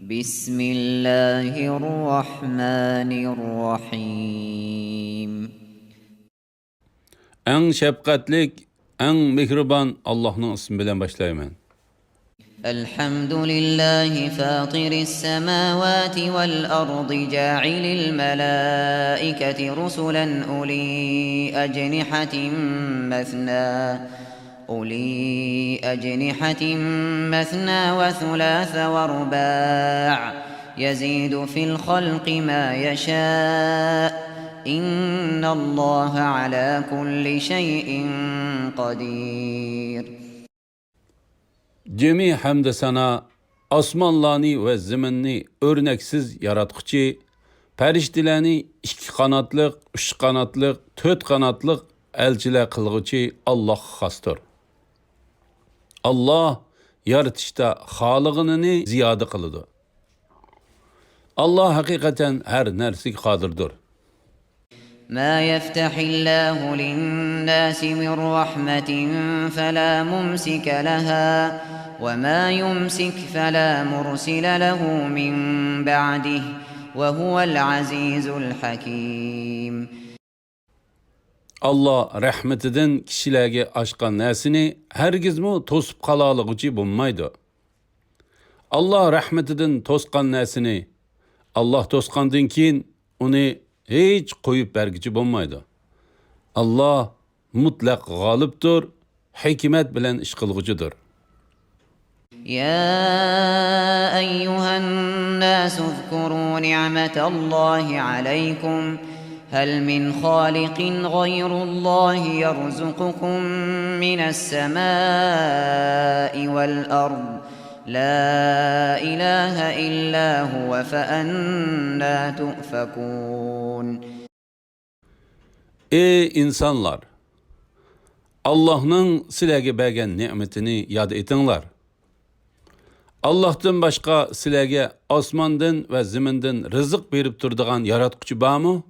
بسم الله الرحمن الرحيم En şefkatlik, en mihriban Allah'ın ismiyle başlayayım. الحمد لله فاطر السماوات والأرض جاعل الملائكة رسلا أولي أجنحة مثنى وثلاث ورباع يزيد في الخلق ما يشاء إن الله على كل شيء قدير. Cemi hamd sana, osmonlarni ve ziminni örneksiz yaratquchi, farishtalarni ikki qanotliq, uch qanotliq, to'rt qanotliq elchilar qilg'uchi Alloh xosdir. Allah yaratishda xolig'ini ziyoda qiladi. Allah haqiqatan har narsaga qodirdir. ما يفتح الله للناس من رحمة فلا ممسك لها وما يمسك فلا مرسل له من بعده وهو العزيز الحكيم. Allah rahmetidan kishilarga ochgan narsani hargizmi to'sib qololiguchi bo'lmaydi. Allah rahmetidan to'sgan narsani Allah to'sgandan keyin uni hech qo'yib bergichi bo'lmaydi. Allah mutlaq g'olibdir, hikmat bilan ish qilguchidir. يا أيها الناس اذكروا نعمة الله عليكم هل من خالق غير الله يرزقكم من السماء والأرض لا إله إلا هو فأنا تؤفكون. Ey insanlar! Allah'ın sizlarga bergan ne'matini yod etinglar. Allah'tan başqa sizlarga osmondan va zamindan rizq berib turadigan yaratquchi bormi?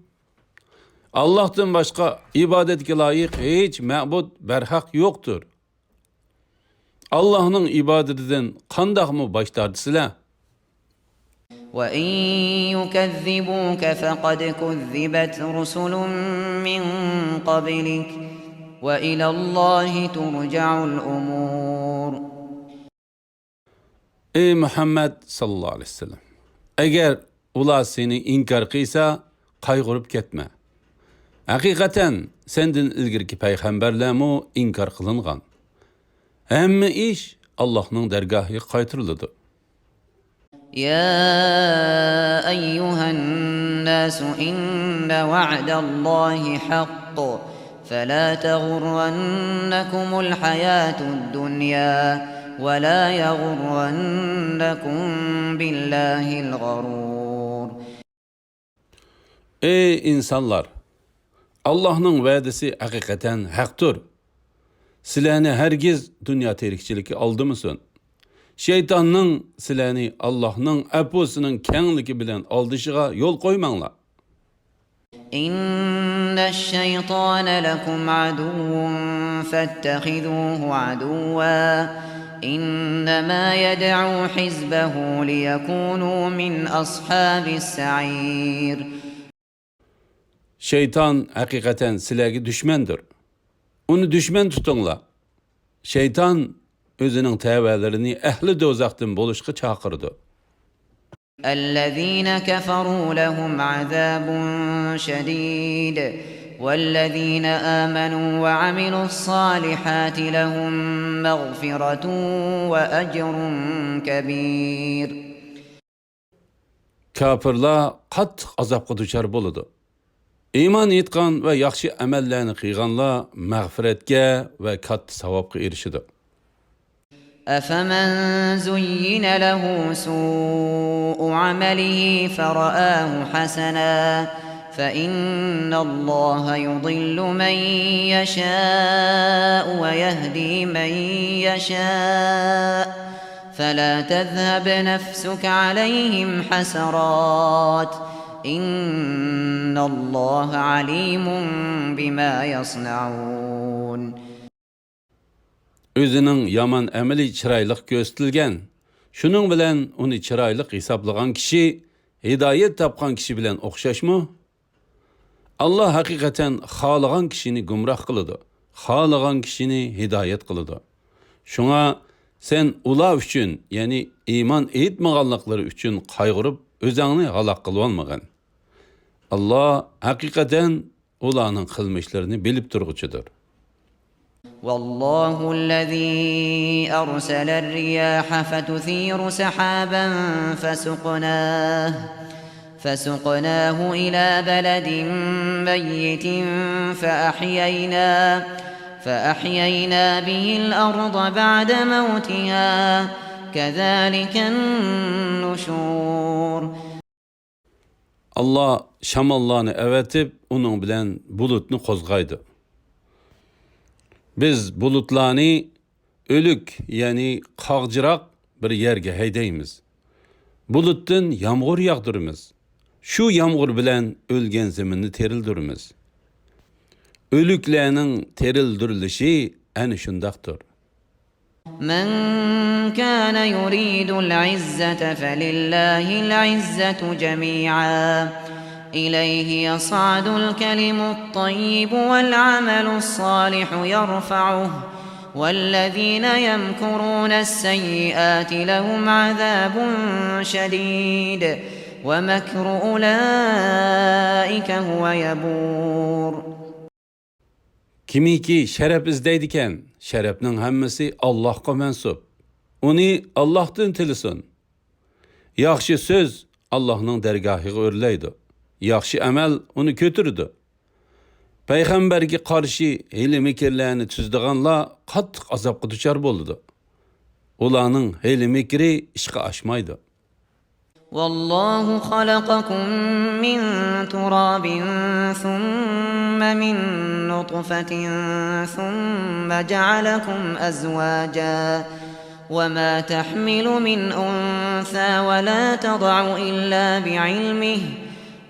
Allah'tan başqa ibodatga loyiq hech ma'bud barhaq yo'qdir. Allah'ın ibadetinden qandaqmi bosh tortisizlar? وَإِن يُكَذِّبُوكَ فَقَدْ كُذِّبَتْ رُسُلٌ مِّن قَبْلِكَ وَإِلَى اللَّهِ تُرْجَعُ الْأُمُورُ. Ey Muhammed sallallahu aleyhi ve sellem. Eğer ular seni inkar qilsa, qayg'urib ketme. Haqiqatan senden ilgirki payg'ambarlarmi inkar qilingan. Hamma ish Allohning dargohiga qaytariladi. يا أيها الناس إن وعد الله حق فلا تغرنكم الحياة الدنيا ولا يغرنكم بالله الغرور. Ey insanlar! Allah'ın va'dasi haqiqatan haqdir. Sizlarni hergiz dünya terikçiliki aldı mısın? Şeytanın sizlarni Allah'ın apusining kengligi bilan aldışıga yol koymanglar. İnneş-şeytane lekum aduvvun fettehizuhu aduwwa İnnemâ yed'u hizbehu liyekûnû min ashabis-sa'ir. Şeytan hakikaten sizlarga düşmandır. Onu düşman tutinglar. Şeytan özünün təvələrini əhli dozaqdan bo'lishga chaqirdi. الذين كفروا لهم عذاب شديد والذين آمنوا وعملوا الصالحات لهم مغفرة وأجر كبير. Kafirlar qattiq azobga duchor bo'ladi. İman etgan va yaxshi amallarni qilganlar mag'firatga va katta savobga erishadi. أفمن زين له سوء عمله فرآه حسنا فإن الله يضل من يشاء ويهدي من يشاء فلا تذهب نفسك عليهم حسرات إن الله عليم بما يصنعون. Özünün yaman əməli çiraylıq göstərilgən, Şunun bilen onu çıraylık hesaplagan kişi, hidayet tapkan kişi bilen okşaşmı? Allah hakikaten xalagan kişini gumrah kılıdı. Xalagan kişini hidayet kılıdı. Şuna sen ula üçün, yani iman etmeganlıkları üçün kaygırıp özüni halak kılvanmagan. Allah hakikaten ulanın kılmışlarını bilip durguçudur. والله الذي أرسل الرياح فتثير سحابا فسقناه إلى بلد ميت فأحيينا به الأرض بعد موتها كذلك النشور. Allah şamallarını evetip onun bilen bulutunu kozgaydı. Biz bulutlarını ölük yani qağcıraq bir yerge heydeymiz. Buluttan yağmur yağdırımız. Şu yağmur bilen ölgen zeminni terildirimiz. Ölüklerinin terildirilişi en şundaqdır. من كان يريد العزة فلله العزة جميعا إليه يصعد الكلم الطيب والعمل الصالح يرفعه والذين يمكرون السيئات لهم عذاب شديد ومكر أولئك هو يبور. Kimiki şeref izdeydiken, şerefnin hemmesi Allah'a mensup. Onu Allah'tan tilisin. Yaxşı söz Allah'ın dergahı örleydi. Yaxşı amel onu kötürdü. Peygamberge karşı hile mekirlerini tüzdüğanla qattiq azapqa duçar boldu. Ulanın hile mekiri işqa aşmaydı. والله خلقكم من تراب ثم من نطفة ثم جعلكم أزواجا وما تحمل من أنثى ولا تضع إلا بعلمه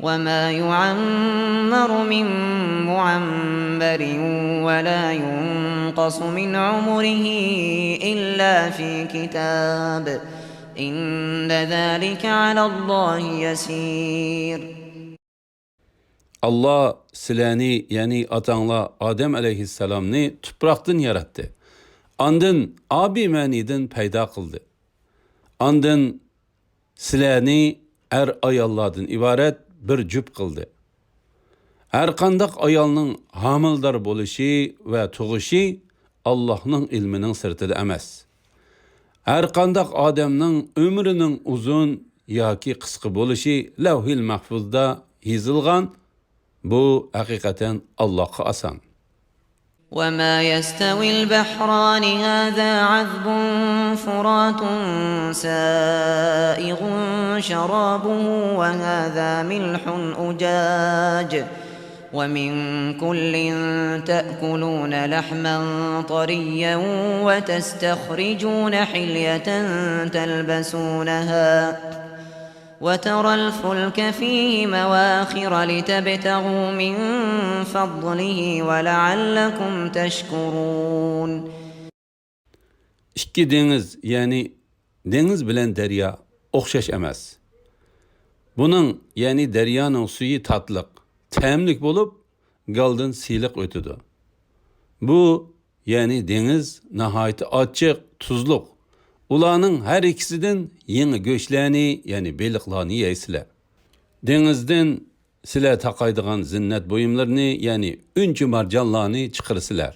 وما يعمر من معمر ولا ينقص من عمره إلا في كتاب إن ذلك على الله يسير. Allah sileni yani atanla Adem aleyhisselamni tupraqdan yarattı. Andın abi manidin payda kıldı. Andın sileni ayallardan ibaret bir cüp kıldı. Her kandak ayalının hamildar boluşu ve tuğuşu Allah'ın ilminin sırtıda emas. Her kandak adamның ömrünün uzun yoki qisqa bo'lişi lavhil mahfuzda yozilgan. Bu hakikaten Allah'a asan. وما يستوي البحران هذا عذب فرات سائغ شرابه وهذا ملح أجاج ومن كل تأكلون لحما طريا وتستخرجون حلية تلبسونها وترى الفلك فيه مواخر لتبتغوا من فضله ولعلكم تشكرون. İki deniz yani deniz bilen derya okşaş emas. Bunun yani deryanın suyu tatlık, təmlik bolup galdın siylik ötüdü. Bu yani deniz nahayeti açık, tuzluk. Ulanın her ikisinden yeni göçlerini yani beliklarını yeysile. Denizden sile takaydıgan zinnet buyumlarını yani üncü marcanlarını çıkırsılar.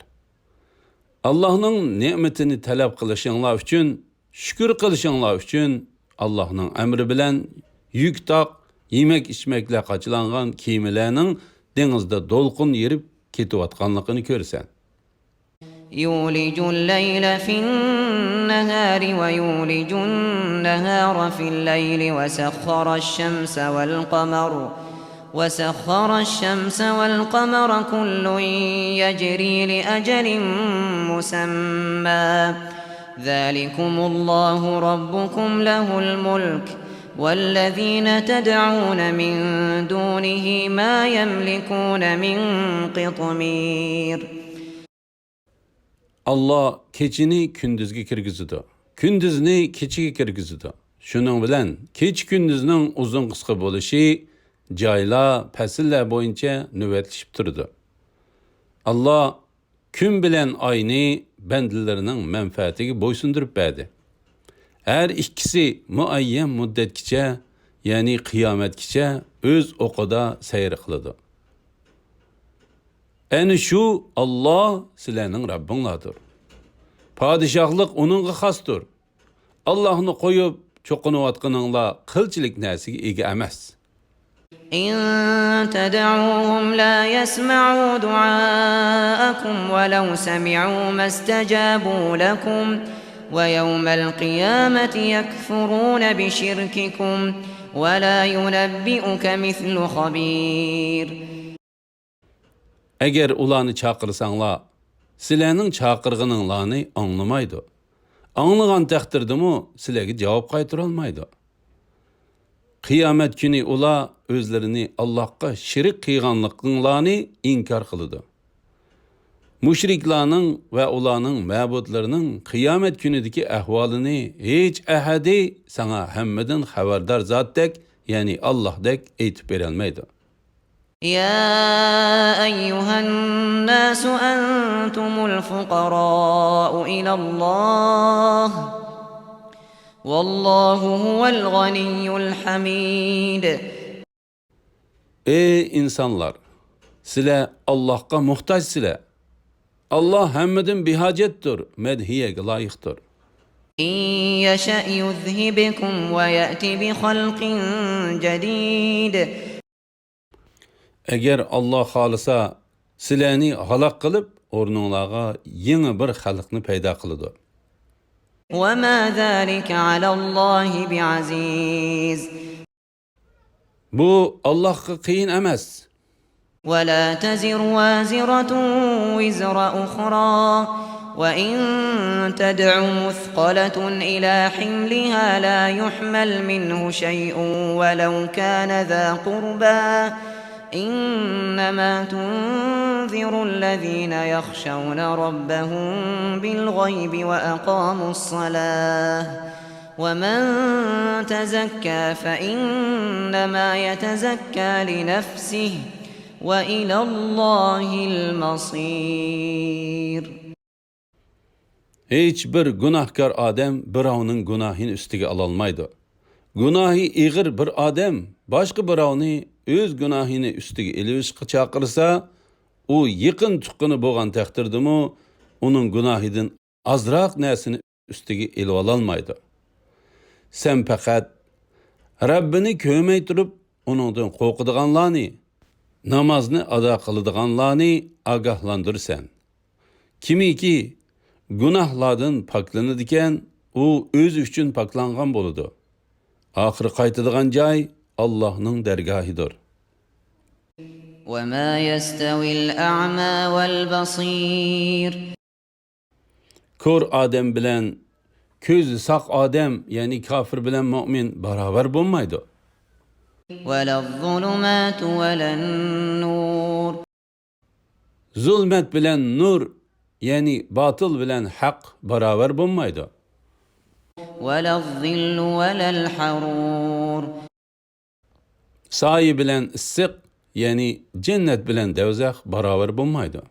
Allah'ın nimetini talep kılışınlar üçün, şükür kılışınlar üçün Allah'ın emri bilen yük tak, yemek içmekle kaçılangan kimilerinin denizde dolkun yerip ketivatkanlıkını görsen. يولج الليل في النهار ويولج النهار في الليل وسخر الشمس والقمر كل يجري لأجل مسمى ذلكم الله ربكم له الملك والذين تدعون من دونه ما يملكون من قطمير. Allah keçini kündüzge kirgizidi. kunduzni kechiga kirgizadi. Shuning bilan kech kunduzning uzun qisqa bo'lishi joylar, fasllar bo'yicha navbatlashib turdi. Allah kun bilan oyni bandalarining manfaatiga bo'ysundirib berdi. Her ikkisi muayyan muddatgacha, ya'ni qiyomatgacha o'z o'qida sayr qiladi. Ana shu Allah sizlarning Rabbinglardir. Padişahlık onunğa xasdır. Allah'ını qoyub çoqunayotganinglar qilchilik narsaga ega emas. إن تدعوهم لا يسمعوا دعاءكم ولو سمعوا ما استجابوا لكم ويوم القيامة يكفرون بشرككم ولا ينبئك مثل خبير. Eğer ularni chaqirsanlar, sizlarning chaqirganinglarni anglamaydi. Anglagan taqdirdami sizlarga javob qaytara olmaydi. Qiyomat kuni ular o'zlarini Allohga shirik qilganliklarini inkor qiladi. Mushriklarning va ularning ma'budlarining qiyomat kunidagi ahvolini hech ahadi sana hammadan xabardor zotdek, ya'ni Allohdek aytib bera olmaydi. يا أيها الناس أنتم الفقراء إلى الله والله هو الغني الحميد. Ey insanlar, sizlar Allohga muhtojsizlar. Allah hammadan behojatdir, madhiyaga loyiqdir. إن يشأ يذهبكم ويأتي بخلق جديد. Eğer Allah xolisa sizlarni halok qilib, o'rninglarga yangi bir xalqni paydo qiladi. وما ذلك على الله بعزيز. Bu Allohga qiyin emas. ولا تزر وازرة وزر أخرى وإن تدع مثقلة إلى حملها لا يحمل منه شيء ولو كان ذا قربى إنما تنذر الذين يخشون ربهم بالغيب وأقاموا الصلاة ومن تزكى فإنما يتزكى لنفسه وإلى الله المصير. Hiçbir günahkar adam birovning günahini üstüge alalmaydı. Günahı iğir bir adam başka birovni öz günahini üstüge elivishqa chaqirsa, u yaqin tuqqani bo'lgan taqdirdami, uning gunohidan azroq narsani üstüge elib ololmaydi. Sen faqat Rabbini ko'may turib, uningdan qo'rqadiganlarni, namozni ado qiladiganlarni ogohlantirsan. Kimiki gunohlardan poklanadigan, u o'zi uchun poklangan bo'ladi. Oxiri qaytadigan joy Allah'ның dergahidir. وما يستوي الأعمى والبصير. Kör adam bilen közü saq adam, yani kafir bilen mümin beraber bulmaydı. ولا الظلمات ولا النور. Zulmet bilen nur, yani batıl bilen hak beraber bulmaydı. ولا الظل ولا الحرور. Sayi bilen ıssık, yani cennet bilen devzak beraber bulmaydı.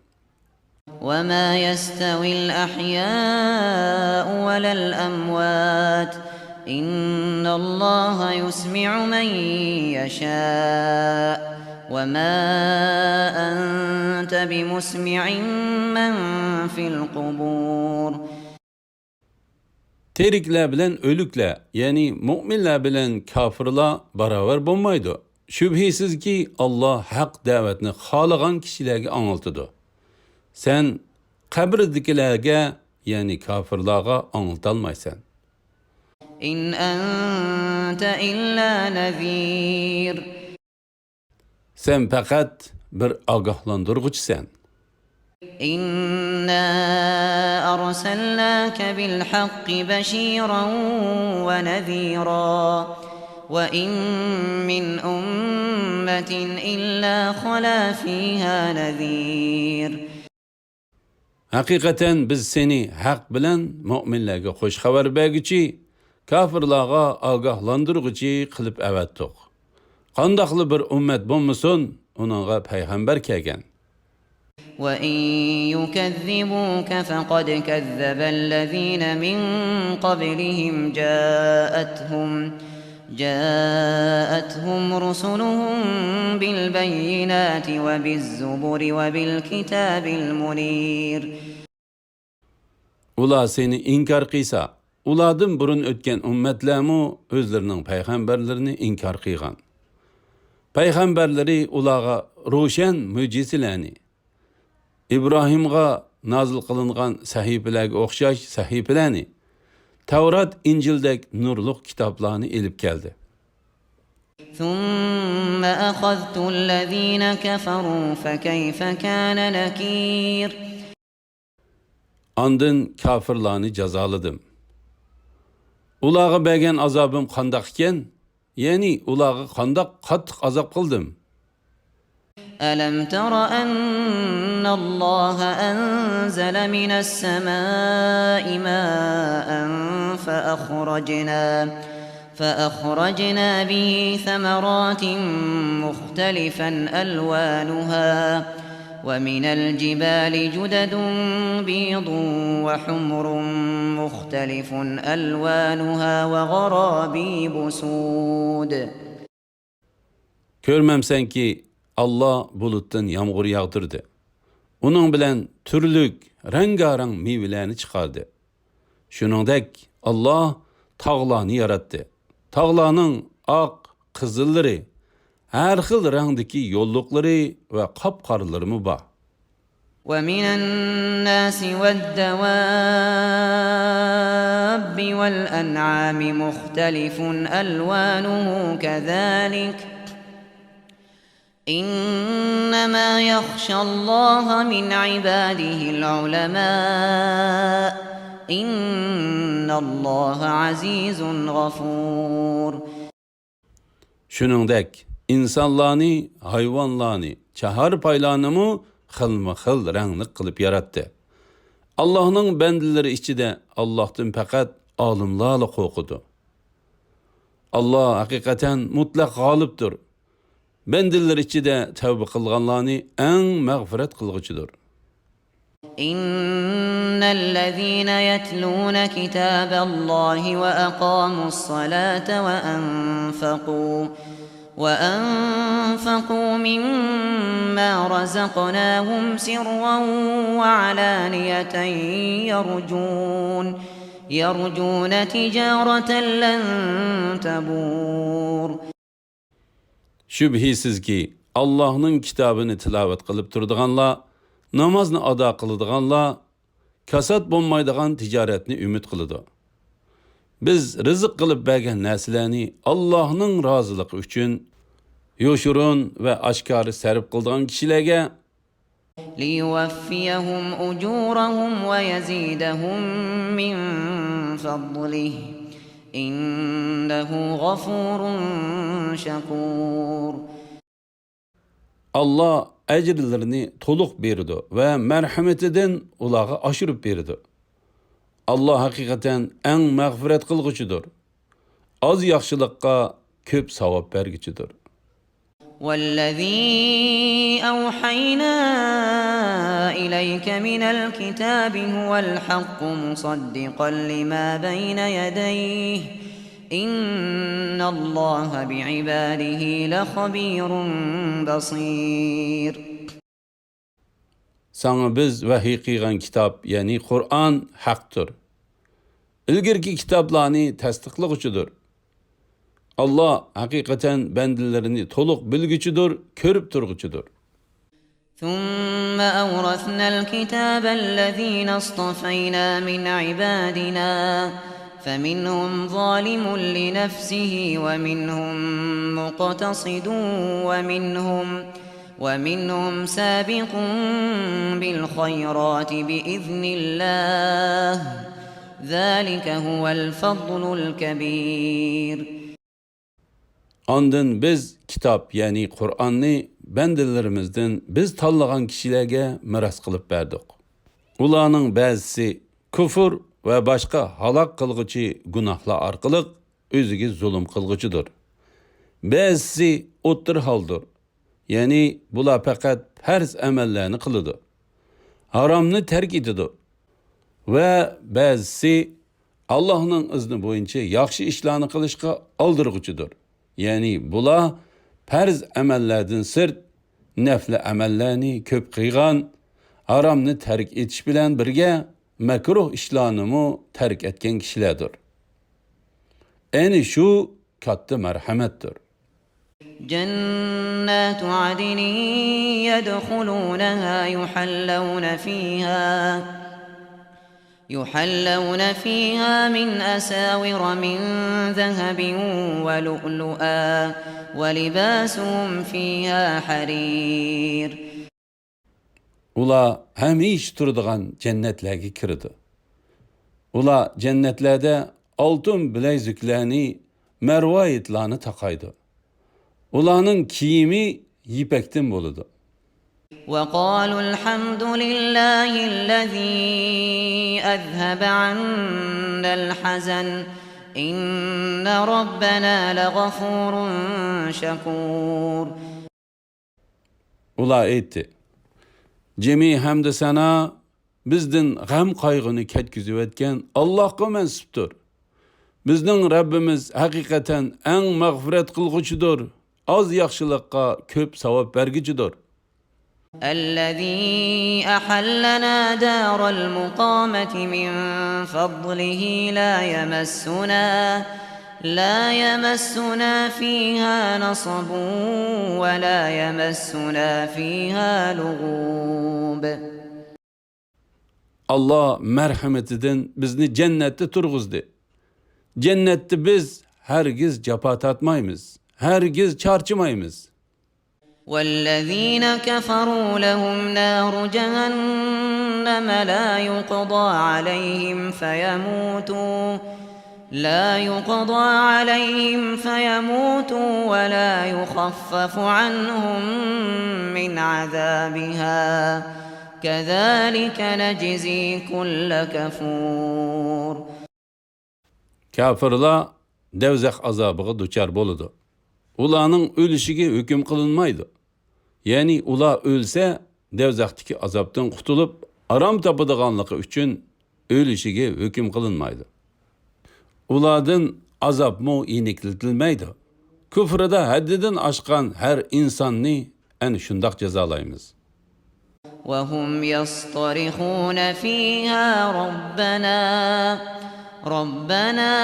وما يستوي الأحياء ولا الأموات إن الله يسمع من يشاء وما أنت بمسمع من في القبور. Terikler bilen ölükler, yani müminler bilen kafirler beraber bulmaydı. Şüphesiz ki Allah hak davetini xalagan kişilerge anıltıdı. Sen kabirdikilerge, yani kafirlarga anıltalmaysan. إن أنت إلا نذير. Sen fakat bir agahlandırgıçsan. إنا أرسلناك بالحق بشيرا ونذيرا وإن من أمة إلا خلا فيها نذير. Hakikaten biz seni hak bilen müminlerge hoş haber bergiçi, kafirlarga agahlandırgıcı kılıp evettik. Qandaqlı bir ümmet bolmasun, onunğa peygamber kelgen. وَإِن يُكَذِّبُوكَ فَقَدْ كَذَّبَ الَّذِينَ مِن قَبْلِهِمْ جاءتهم رسلهم بالبينات وبالزبر وبالكتاب المنير. Ular seni inkar qıysa, ulardan burun ötken ümmetlermi özlerinin peygamberlerini inkar qıygan. Peygamberleri ularga roşan müjizelerini, İbrahimga nazil kılıngan sahifelerge okşaş sahifelerini, Tevrat, İncil'dek nurluk kitaplarını elip geldi. ثُمَّ أَخَذْتُ الَّذ۪ينَ كَفَرُوا فَكَيْفَ كَانَ نَك۪يرٌ. Andın kafirlarını cezalıdım. Ulağa bergen azabım kandak iken, yani ulağa kandak kattık azap kıldım. أَلَمْ تَرَ أَنَّ اللّٰهَ أَنْزَلَ مِنَ السَّمَاءِ مَاءً فَأَخْرَجْنَا بِهِ ثَمَرَاتٍ مُخْتَلِفًا أَلْوَانُهَا وَمِنَ الْجِبَالِ جُدَدٌ بِيضٌ وَحُمْرٌ مُخْتَلِفٌ أَلْوَانُهَا وَغَرَابِيبُ سُودٌ. Görmemsen ki Allah buluttan yağmur yağdırdı. Onun bilen türlük, rengarenk meyvelerini çıkardı. Şuningdek Allah tağlarını yarattı. Tağlarının ak, kızılları, her xil rengdeki yollukları ve kapkarıları mı var. وَمِنَ النَّاسِ وَالدَّوَابِّ وَالْأَنْعَامِ مُخْتَلِفٌ أَلْوَانُهُ كَذَلِكَ إِنَّمَا يَخْشَى اللّٰهَ مِنْ عِبَادِهِ الْعُلَمَاءُ إِنَّ اللّٰهَ عَز۪يزٌ غَفُورٌ. Şuningdek insanlarını, hayvanlarını, çahar paylarını mı xilma-xil renglik kılıp yarattı. Allah'ın bendileri içinde Allah'tan fakat alimlarla korkudu. Allah hakikaten mutlak galiptir. Bendiler içinde tevbe kılganlarını en mağfiret kılgıcıdır. إِنَّ الَّذ۪ينَ يَتْلُونَ كِتَابَ اللّٰهِ وَأَقَامُوا الصَّلَاةَ وَأَنْفَقُوا مِمَّا رَزَقْنَاهُمْ سِرًّا وَعَلَانِيَةً يَرْجُونَ تِجَارَةً لَنْ تَبُورَ. Şübhisiz ki Allah'ın kitabını tilavet kılıp turduğanlar, namazını ada kılıdığanlar, kasat bulmaydıgan ticaretini ümit kılıdı. Biz rızık kılıp bergen neslerini Allah'ın razılığı üçün yoşurun ve aşkarı serip kıldığan kişilerge لِيُوَفِّيَهُمْ أُجُورَهُمْ وَيَزِيدَهُمْ مِنْ فَضْلِهِ إِنَّهُ غَفُورٌ شَكُورٌ. Allah ecirlerini toluk berdi ve merhametiden ulağa aşırıp berdi. Allah hakikaten en mağfiret kılgıcıdır. Az yaxşılıkka köp savap bergiçidir. وَالَّذ۪ي أَوْحَيْنَا إِلَيْكَ مِنَ الْكِتَابِ هُوَ الْحَقُّ مُصَدِّقًا لِمَا بَيْنَ يَدَيْهِ إِنَّ اللّٰهَ بِعِبَادِهِ لَخَب۪يرٌ بَص۪يرٌ. Sana biz vahiy kıygan kitap yani Kur'an haktır. İlgirki kitaplarını tasdiqlıgıçıdır. Allah hakikaten bendilerini toluk bilgiçidir, körüp turguçudur. ثُمَّ أَوْرَثْنَا الْكِتَابَ الَّذ۪ينَ اصْطَفَيْنَا مِنْ عِبَادِنَا فَمِنْهُمْ ظَالِمٌ لِنَفْسِهِ وَمِنْهُمْ مُقْتَصِدٌ وَمِنْهُمْ سَابِقٌ بِالْخَيْرَاتِ بِإِذْنِ اللّٰهِ ذَٰلِكَ هُوَ الْفَضْلُ الْكَب۪يرُ. Andın biz kitap yani Kur'an'ı bendelerimizden biz tanlagan kişilerge miras kılıp berdik. Ularning ba'zisi kufr ve başka halak kılgıcı günahlar arkalık özüge zulüm kılgıcıdır. Ba'zisi o'ttir haldır. Yani bular fakat farz amallarni qiladi. Haromni tark etadi. Ve ba'zisi Allah'ның izni bo'yicha yaxshi ishlarni qilishga oldirg'uchidir. Ya'ni bular farz amallardan sirt nafl amallarni ko'p qilgan, haromni tark etish bilan birga makruh ishlarni tark etgan kishilardir. Ani shu katta marhamatdir. جنات عدن يدخلونها يحلون فيها من أساور من ذهب ولؤلؤا ولباسهم فيها حرير. Ular hamish turadigan jannatlarga kirdi. Ular jannatlarda oltin bileziklarni, marvoyitlarni taqaydi. Ularning kiyimi yipakdan bo'ladi. وقالوا الحمد لله الذي أذهب عنا الحزن إن ربنا لغفور شكور. Ular aytdi: "Cemi hamd sana bizden g'am qayg'uni ketkizib etgan Allohga mansubdir. Bizning Rabbimiz haqiqatan eng mag'firat qilg'uchidir. Az yaxshilikqa ko'p savob berguchidir." الذي أحلنا دار المقامة من فضله لا يمسنا فيها نصب ولا يمسنا فيها لغوب. Allah merhametinden bizni cennette turg'uzdi. Cennette biz hergiz jafo tatmaymiz, hergiz charchimaymiz. والذين كفروا لهم نار جهنم لا يقضى عليهم فيموتوا ولا يخفف عنهم من عذابها كذلك نجزي كل كفور. Kafirlar devzaq azabıga duçar boludu. Ularning o'lishiga hukm qilinmaydi. Ya'ni ular o'lsa, devzaqdagi azobdan qutulib, arom topadiganligi uchun o'lishiga hukm qilinmaydi. Ulardan azobmi yeniklitilmaydi. Kufrida haddidan oshgan har insonni ana shundoq jazolaymiz. وهم يصطرخون فيها ربنا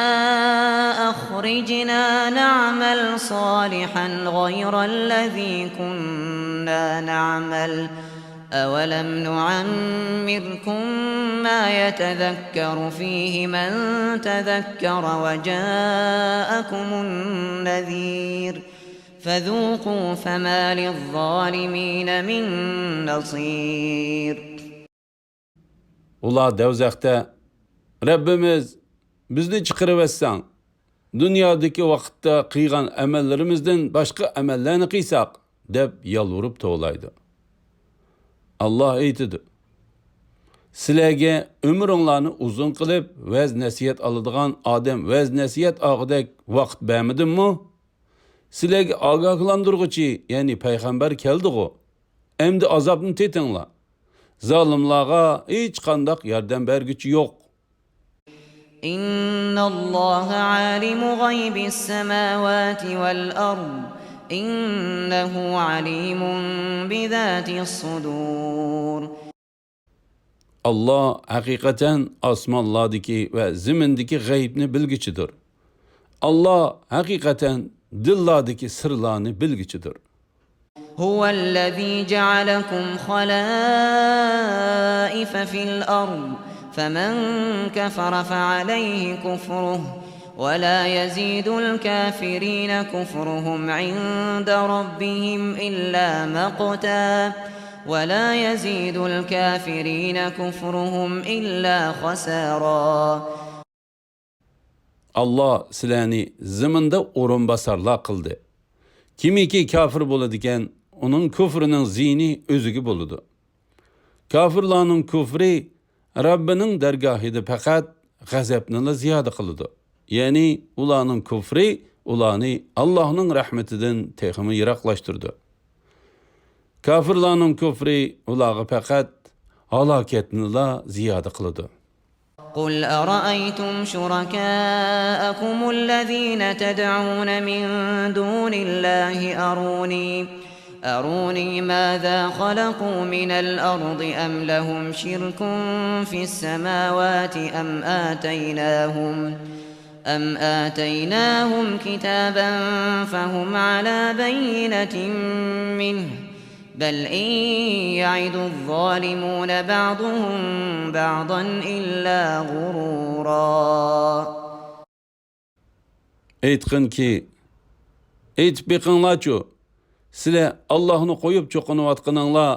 أخرجنا نعمل صالحا غير الذي كنا نعمل أولم نعمركم ما يتذكر فيه من تذكر وجاءكم النذير فذوقوا فما للظالمين من نصير. Ular devzaqda Rabbimiz bizni chiqarib etsan, dunyodagi vaqtda qilgan amallarimizdan boshqa amallarni qilsak deb yalvorib to'g'laydi. Allah aytdi: "Sizlarga umringlarni uzun qilib, vaz nasihat oladigan odam vaz nasihat og'idek vaqt bermadimmi? Sizlarga ogohlantiruvchi, ya'ni payg'ambar keldi-ku. Endi azobni tetinglar. Zolimlarga hech qanday yordam berguchi yo'q." إن الله عالم غيب السماوات والأرض إنه عليم بذات الصدور. Allah hakikaten osmonlardagi ve zimindeki g'aybni bilgichidir. Allah hakikaten dillardagi sirlarni bilgichidir. هو الذي جعلكم خلائف في الأرض فمن كفر فعليه كفره ولا يزيد الكافرين كفرهم عند ربهم إلا مقتا ولا يزيد الكافرين كفرهم إلا خسارا. Allah sizlarni ziminda o'rinbosarlar qildi. Kimiki kafir bo'ladigan, uning kufrining ziyni o'ziga bo'ladi. Kafirlarning kufri Rabbining dargohida faqat g'azabni ziyoda qiladi. Ya'ni ularning kufri ularni Allohning rahmatidan texmi yiroqlashtirdi. Kafirlarning kufri ularga faqat halokatni ziyoda qiladi. قل أرأيتم شركاءكم الذين تدعون من دون الله أروني ماذا خلقوا من الأرض أم لهم شرك في السماوات أم آتيناهم كتابا فهم على بينة منه بل إن يعد الظالمون بعضهم بعضا إلا غرورا. Aytqin ki, aytib beqinglarchu, sizlar Allohni qo'yib cho'qinayotganinglar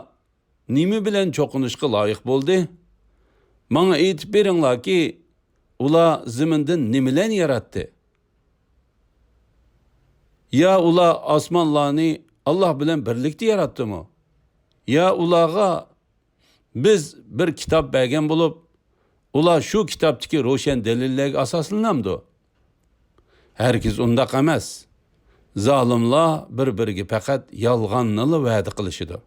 nima bilan cho'qinishga loyiq bo'ldi? Menga aytib beringlarki, ular zamindan nimalarni yaratdi? Ya ular osmonlarni Allah bilan birlikda yaratdimi? Ya ularga biz bir kitob bergan bo'lib, ular shu kitobdagi ro'shan dalillarga asoslanamdi? Herkes undaq emas. Zalimlar bir-biriga faqat yolg'onni va'da qilishidi.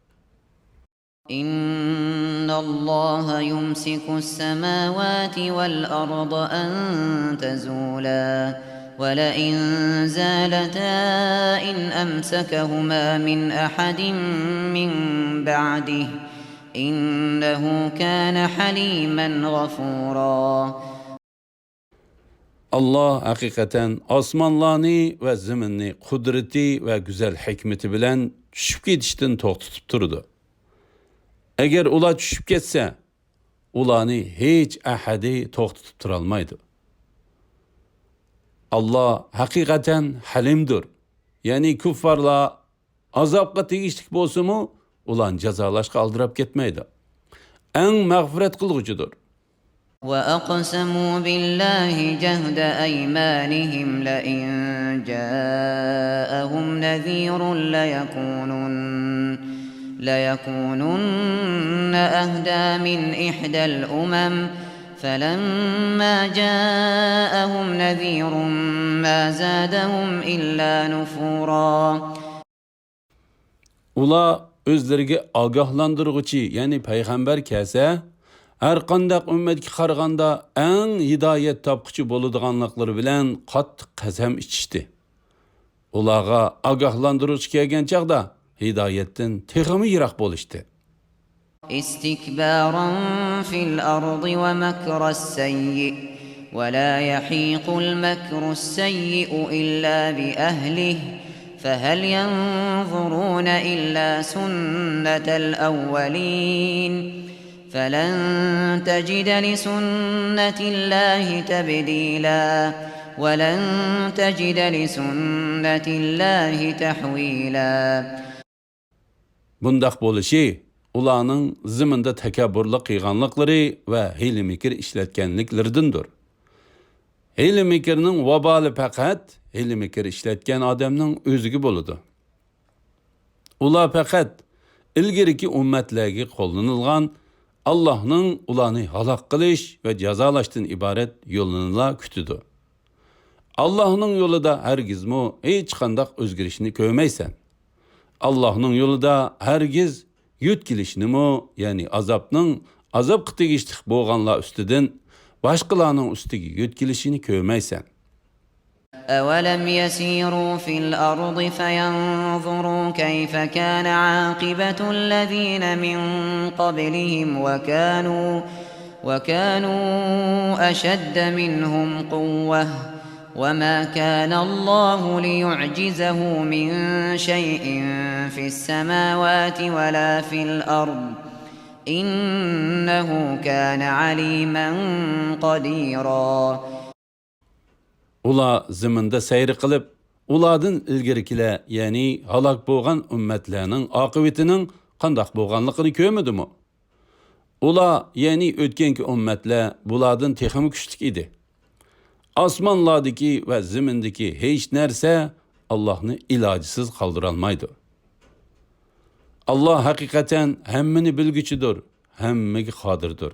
Innalloha yumsikus samawati wal arda an tazula ولئن زالتا إن أمسكهما من أحد من بعده إنه كان حليما غفورا. Allah hakikaten osmanlarni ve zeminni kudreti ve güzel hikmeti bilen düşüp gidişten to'xtatib turdi. Eğer ular düşüp ketse, ularni hiç ahadi to'xtatib turolmaydi. Allah hakikaten halimdir. Yani kuffarlar azapqa tegishlik bo'lsa-mu, ularni jazolashga aldirab ketmaydi. Eng mag'firat qilg'uchidir. وأقسموا بالله جهد أيمانهم لئن جاءهم نذير ليكونن أهدى من إحدى الأمم فلما جاءهم نذير ما زادهم إلا نفورا. Ular özleriga agahlandırgıcı yani peygamber kelse her qandaq ümmetki qaraganda eng hidayet tapqıcı bo'ladiganliklari bilan qattiq qasam ichishdi. Ularga agahlandıruvchi kelgan chaqda hidayetdan texmi yiroq bo'lishdi. استكبارا في الأرض ومكر السيء ولا يحيق المكر السيء إلا بأهله فهل ينظرون إلا سنة الأولين فلن تجد لسنة الله تبديلا ولن تجد لسنة الله تحويلا. Bundaq bo'lishi ularning ziminda takabburlik qilganliklari va hiyla-mikr ishlatganliklaridandir. Hiyla-mikrning vaboli faqat hiyla-mikr ishlatgan odamning o'ziga bo'ladi. Ular faqat ilgiriki ummatlarga qo'llanilgan Allohning ularni halok qilish va jazolashdan iborat yo'lini kutidi. Allohning yo'lida hargizmi hech qanday o'zgarishni ko'rmaysan. Allohning yo'lida hargiz yutkilishni ya'ni azob tegishlik bo'lganlar ustidan boshqalarning ustiga yutkilishini ko'rmaysan. أولم يسيروا في الأرض فينظروا كيف كان عاقبة الذين من قبلهم وكانوا أشد منهم قوة وما كان الله ليعجزه من شيء في السماوات ولا في الأرض إنه كان عليما قديرا. Ular ziminde seyri qilib, ulardan ilgirikiler yani halak bo'lgan ummatlarning oqibatining qandaq bo'lganligini ko'rmadimi? Ular yani o'tganki ummatlar bulardan texmi kuchlik edi. Osmonlardagi va zimindagi hech narsa Allohni ilojisiz qoldirolmaydi. Allah hakikaten hammani bilguchidir, hammaga qodirdir.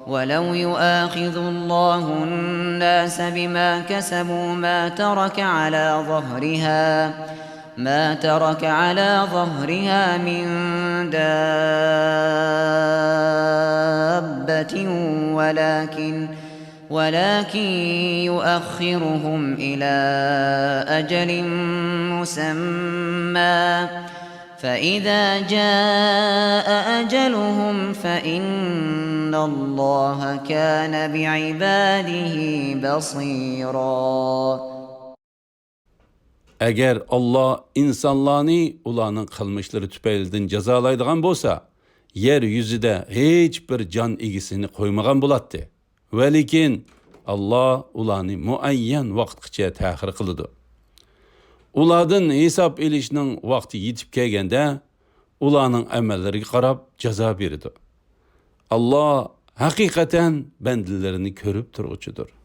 ولو يؤاخذ الله الناس بما كسبوا ما ترك على ظهرها من دابة ولكن يؤخرهم إلى أجل مسمى فإذا جاء أجلهم فإن الله كان بعباده بصيرا. Eğer Allah insanlarını ulanın kılmışları tüpeylidin cezalaydıgan bolsa, yeryüzüde hiç bir can igisini koymagan bulattı. Ve lekin Allah ulanı muayyen vaqtgacha tahir kılıdı. Uladın hesap ilişinin vakti yetip kelgende, ulanın amelleriga qarab jaza berdi. Allah hakikaten bendilerini körüp turguchudur.